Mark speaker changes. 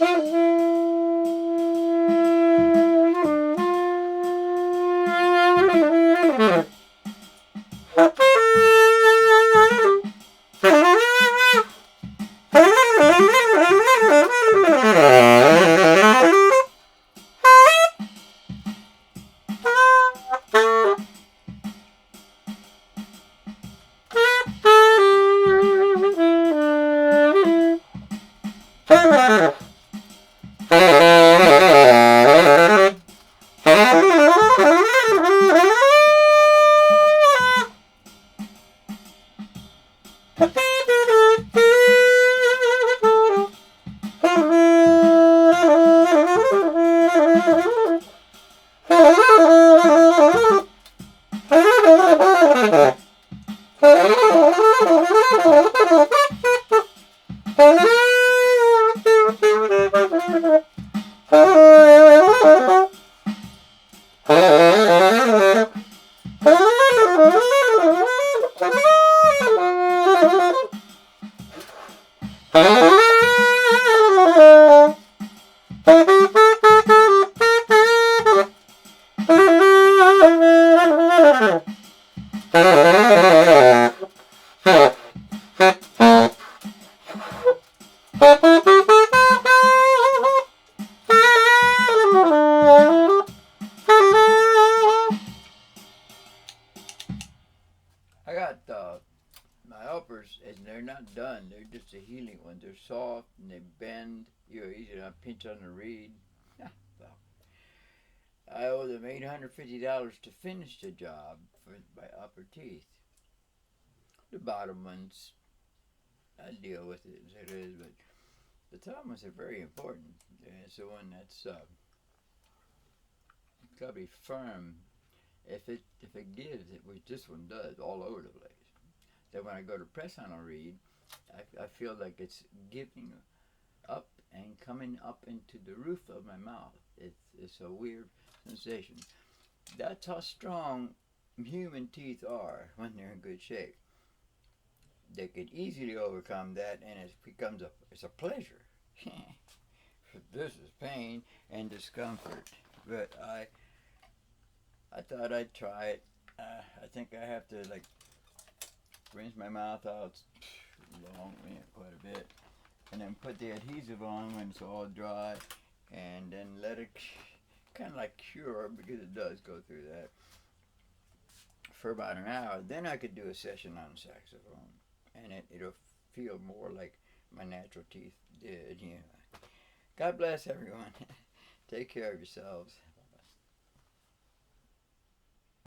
Speaker 1: I got my uppers, and they're not done. They're just a healing one. They're soft and they bend. You're easy to pinch on the reed. Well, I owe them $850 to finish the job for my upper teeth. The bottom ones, I deal with it as it is, but the top ones are very important. It's the one that's got to be firm. If it gives, which this one does, all over the place. Then when I go to press on a reed, I feel like it's giving up and coming up into the roof of my mouth. It's a weird sensation. That's how strong human teeth are when they're in good shape. They could easily overcome that, and it's a pleasure. This is pain and discomfort, but I thought I'd try it. I think I have to rinse my mouth out long, quite a bit, and then put the adhesive on when it's all dry, and then let it kind of cure, because it does go through that, for about an hour. Then I could do a session on the saxophone, and it'll feel more like my natural teeth did. God bless everyone. Take care of yourselves.